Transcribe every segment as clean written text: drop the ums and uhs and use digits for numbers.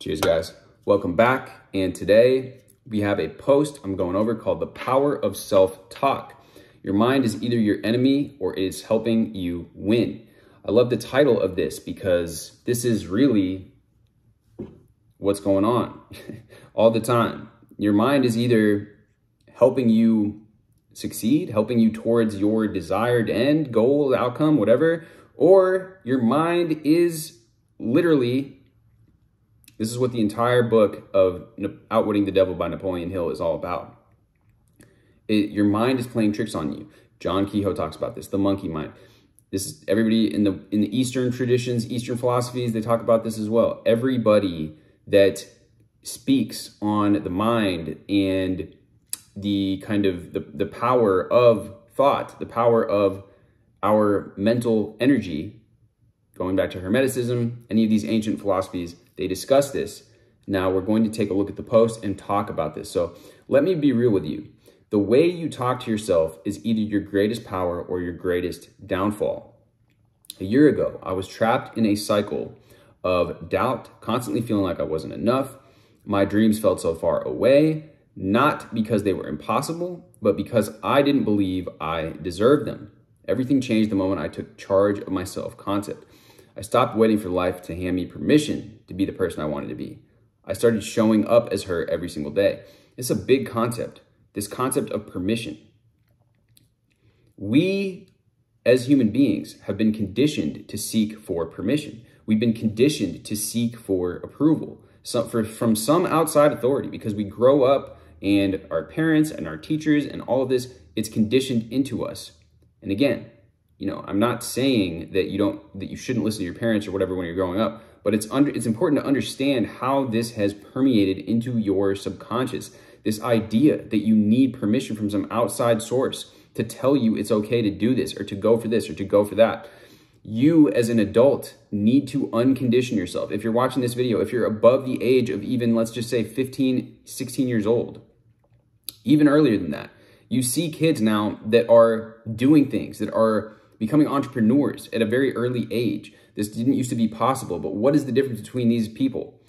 Cheers, guys. Welcome back. And today we have a post I'm going over called The Power of Self-Talk. Your mind is either your enemy or it is helping you win. I love the title of this because this is really what's going on all the time. Your mind is either helping you succeed, helping you towards your desired end, goal, outcome, whatever, or your mind is literally, this is what the entire book of Outwitting the Devil by Napoleon Hill is all about. Your mind is playing tricks on you. John Kehoe talks about this, the monkey mind. This is everybody in the Eastern traditions, Eastern philosophies, they talk about this as well. Everybody that speaks on the mind and the kind of the power of thought, the power of our mental energy, going back to Hermeticism, any of these ancient philosophies, they discuss this. Now we're going to take a look at the post and talk about this. So let me be real with you. The way you talk to yourself is either your greatest power or your greatest downfall. A year ago, I was trapped in a cycle of doubt, constantly feeling like I wasn't enough. My dreams felt so far away, not because they were impossible, but because I didn't believe I deserved them. Everything changed the moment I took charge of my self-concept. I stopped waiting for life to hand me permission to be the person I wanted to be. I started showing up as her every single day. It's a big concept, this concept of permission. We, as human beings, have been conditioned to seek for permission. We've been conditioned to seek for approval from some outside authority because we grow up and our parents and our teachers and all of this, it's conditioned into us. And again, I'm not saying that you shouldn't listen to your parents or whatever when you're growing up, but it's important to understand how this has permeated into your subconscious. This idea that you need permission from some outside source to tell you it's okay to do this or to go for this or to go for that. You as an adult need to uncondition yourself. If you're watching this video, if you're above the age of even, let's just say 15, 16 years old, even earlier than that, you see kids now that are doing things, that are becoming entrepreneurs at a very early age. This didn't used to be possible, but what is the difference between these people?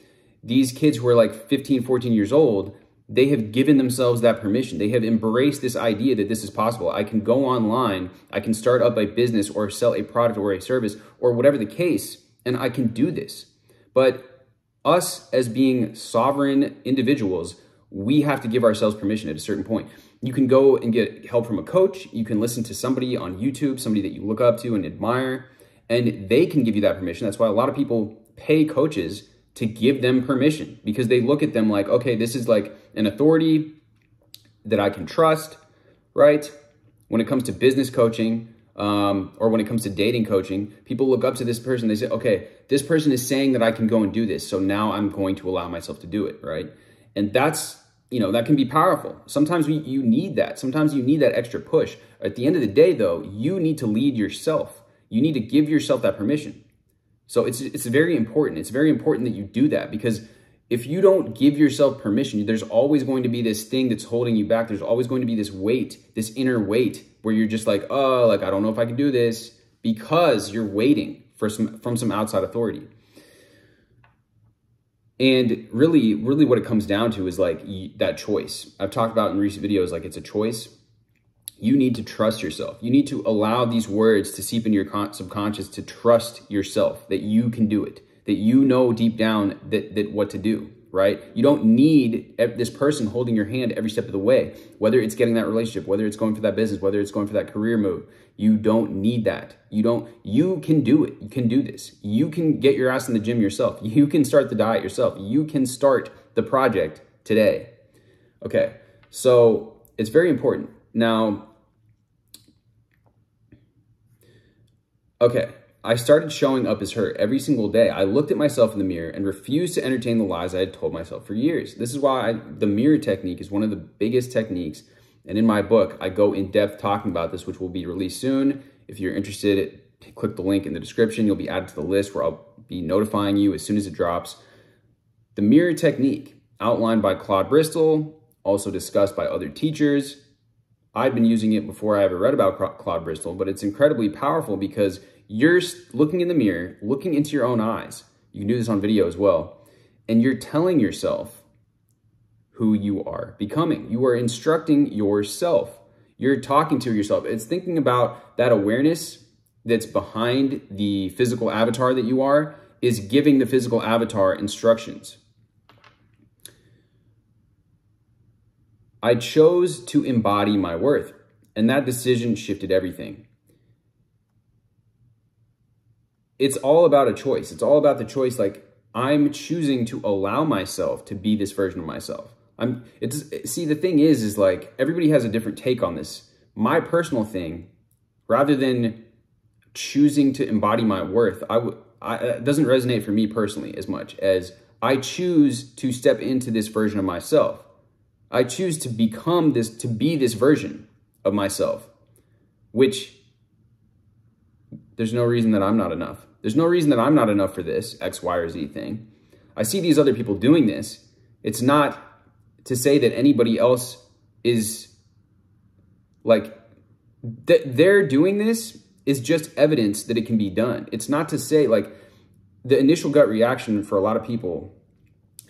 These kids who are like 15, 14 years old, they have given themselves that permission. They have embraced this idea that this is possible. I can go online, I can start up a business or sell a product or a service or whatever the case, and I can do this. But us as being sovereign individuals, we have to give ourselves permission at a certain point. You can go and get help from a coach. You can listen to somebody on YouTube, somebody that you look up to and admire, and they can give you that permission. That's why a lot of people pay coaches to give them permission because they look at them like, okay, this is like an authority that I can trust, right? When it comes to business coaching or when it comes to dating coaching, people look up to this person. They say, okay, this person is saying that I can go and do this. So now I'm going to allow myself to do it, right? And that's, that can be powerful. Sometimes you need that. Sometimes you need that extra push. At the end of the day, though, you need to lead yourself. You need to give yourself that permission. So it's very important. It's very important that you do that because if you don't give yourself permission, there's always going to be this thing that's holding you back. There's always going to be this weight, this inner weight where you're just like, oh, like, I don't know if I can do this because you're waiting from some outside authority. And really what it comes down to is like that choice. I've talked about in recent videos, like it's a choice. You need to trust yourself. You need to allow these words to seep into your subconscious to trust yourself, that you can do it, that you know deep down that what to do, right? You don't need this person holding your hand every step of the way, whether it's getting that relationship, whether it's going for that business, whether it's going for that career move. You don't need that. You can do it. You can do this. You can get your ass in the gym yourself. You can start the diet yourself. You can start the project today. Okay, so it's very important. Now, okay, I started showing up as her every single day. I looked at myself in the mirror and refused to entertain the lies I had told myself for years. This is why the mirror technique is one of the biggest techniques. And in my book, I go in depth talking about this, which will be released soon. If you're interested, click the link in the description. You'll be added to the list where I'll be notifying you as soon as it drops. The mirror technique, outlined by Claude Bristol, also discussed by other teachers. I'd been using it before I ever read about Claude Bristol, but it's incredibly powerful because you're looking in the mirror, looking into your own eyes. You can do this on video as well. and you're telling yourself who you are becoming. You are instructing yourself. You're talking to yourself. It's thinking about that awareness that's behind the physical avatar that you are is giving the physical avatar instructions. I chose to embody my worth, and that decision shifted everything. It's all about a choice. It's all about the choice. Like, I'm choosing to allow myself to be this version of myself. See, the thing is like, everybody has a different take on this. My personal thing, rather than choosing to embody my worth, it doesn't resonate for me personally as much as I choose to step into this version of myself. I choose to become this, to be this version of myself, which there's no reason that I'm not enough. There's no reason that I'm not enough for this X, Y, or Z thing. I see these other people doing this. It's not to say that anybody else is like, they're doing this is just evidence that it can be done. It's not to say, like, the initial gut reaction for a lot of people,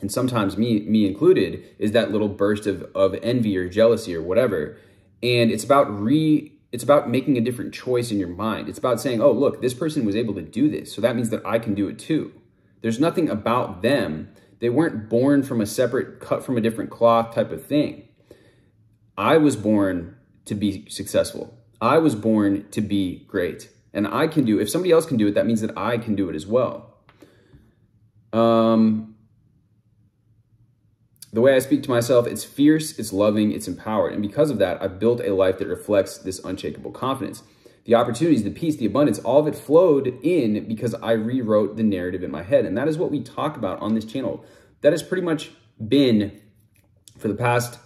and sometimes me included, is that little burst of envy or jealousy or whatever. And it's about making a different choice in your mind. It's about saying, oh, look, this person was able to do this, so that means that I can do it too. There's nothing about them. They weren't born from a separate, cut from a different cloth type of thing. I was born to be successful. I was born to be great. And I can do, if somebody else can do it, that means that I can do it as well. The way I speak to myself, it's fierce, it's loving, it's empowered. And because of that, I've built a life that reflects this unshakable confidence. The opportunities, the peace, the abundance, all of it flowed in because I rewrote the narrative in my head. And that is what we talk about on this channel. That has pretty much been, for the past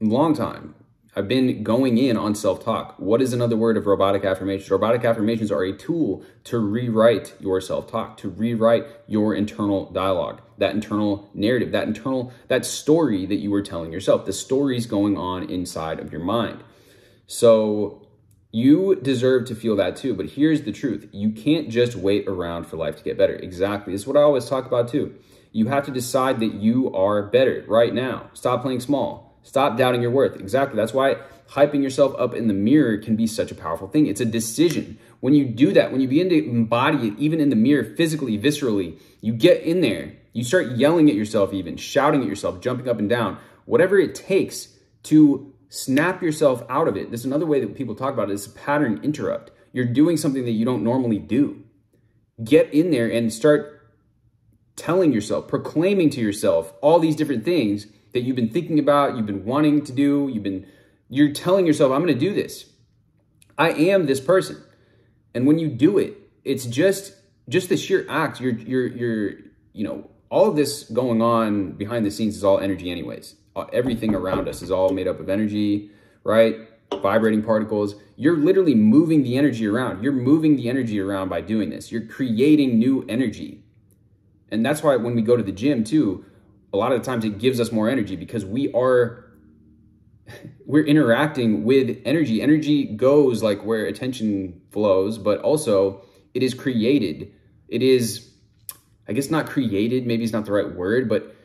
long time, I've been going in on self-talk. What is another word of robotic affirmations? Robotic affirmations are a tool to rewrite your self-talk, to rewrite your internal dialogue, that internal narrative, that story that you were telling yourself, the stories going on inside of your mind. So you deserve to feel that too. But here's the truth. You can't just wait around for life to get better. Exactly. This is what I always talk about too. You have to decide that you are better right now. Stop playing small. Stop doubting your worth. Exactly. That's why hyping yourself up in the mirror can be such a powerful thing. It's a decision. When you do that, when you begin to embody it, even in the mirror, physically, viscerally, you get in there, you start yelling at yourself, even shouting at yourself, jumping up and down, whatever it takes to snap yourself out of it. This is another way that people talk about it. It's a pattern interrupt. You're doing something that you don't normally do. Get in there and start telling yourself, proclaiming to yourself all these different things that you've been thinking about, you've been wanting to do, you're telling yourself, I'm going to do this. I am this person. And when you do it, it's just the sheer act. All of this going on behind the scenes is all energy anyways. Everything around us is all made up of energy, right? Vibrating particles. You're literally moving the energy around. You're moving the energy around by doing this. You're creating new energy. And that's why when we go to the gym too, a lot of the times it gives us more energy because we're interacting with energy. Energy goes like where attention flows, but also it is created. It is, I guess not created, maybe it's not the right word, but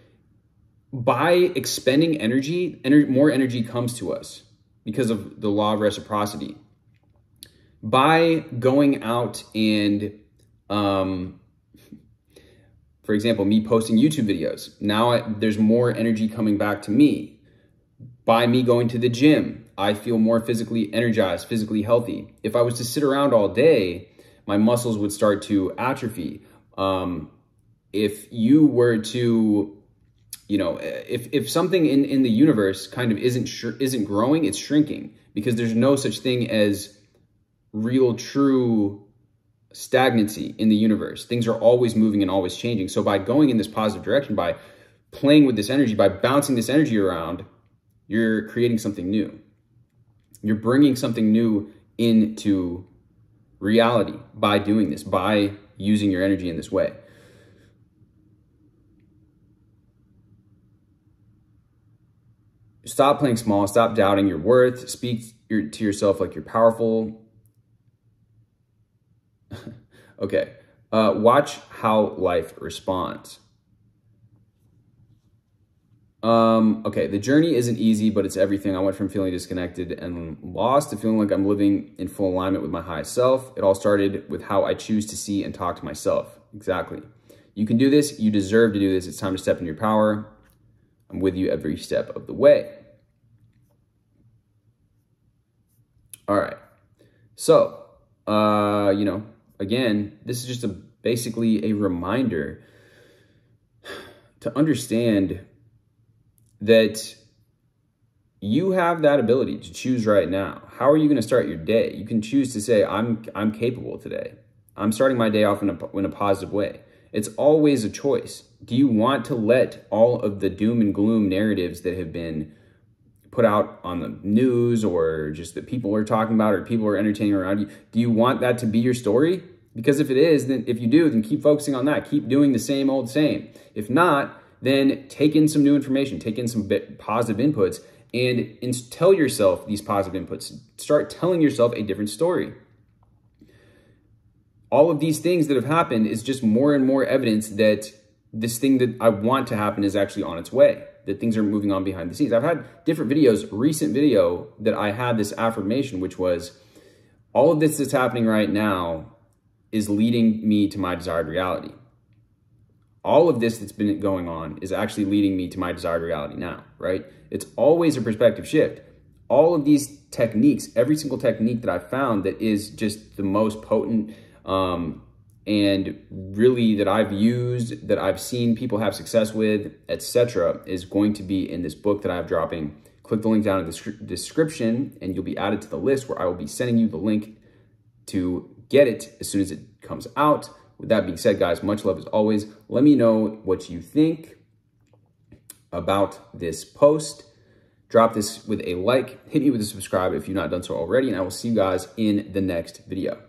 by expending energy, more energy comes to us because of the law of reciprocity. By going out and, for example, me posting YouTube videos, now there's more energy coming back to me. By me going to the gym, I feel more physically energized, physically healthy. If I was to sit around all day, my muscles would start to atrophy. If you were to, if something in the universe kind of isn't growing, it's shrinking because there's no such thing as real, true stagnancy in the universe. Things are always moving and always changing. So by going in this positive direction, by playing with this energy, by bouncing this energy around, you're creating something new. You're bringing something new into reality by doing this, by using your energy in this way. Stop playing small. Stop doubting your worth. Speak to yourself like you're powerful. Okay. Watch how life responds. Okay, the journey isn't easy, but it's everything. I went from feeling disconnected and lost to feeling like I'm living in full alignment with my highest self. It all started with how I choose to see and talk to myself. Exactly. You can do this. You deserve to do this. It's time to step into your power. I'm with you every step of the way. All right. So, again, this is just basically a reminder to understand that you have that ability to choose right now. How are you going to start your day? You can choose to say, I'm capable today. I'm starting my day off in a positive way. It's always a choice. Do you want to let all of the doom and gloom narratives that have been put out on the news or just that people are talking about or people are entertaining around you, do you want that to be your story? Because if it is, then if you do, then keep focusing on that. Keep doing the same old same. If not, then take in some new information, take in some positive inputs, and tell yourself these positive inputs. Start telling yourself a different story. All of these things that have happened is just more and more evidence that this thing that I want to happen is actually on its way, that things are moving on behind the scenes. I've had different videos, recent video that I had this affirmation, which was, all of this that's happening right now is leading me to my desired reality. All of this that's been going on is actually leading me to my desired reality now, right? It's always a perspective shift. All of these techniques, every single technique that I've found that is just the most potent and really that I've used, that I've seen people have success with, etc., is going to be in this book that I have dropping. Click the link down in the description and you'll be added to the list where I will be sending you the link to get it as soon as it comes out. With that being said, guys, much love as always. Let me know what you think about this post. Drop this with a like. Hit me with a subscribe if you've not done so already. And I will see you guys in the next video.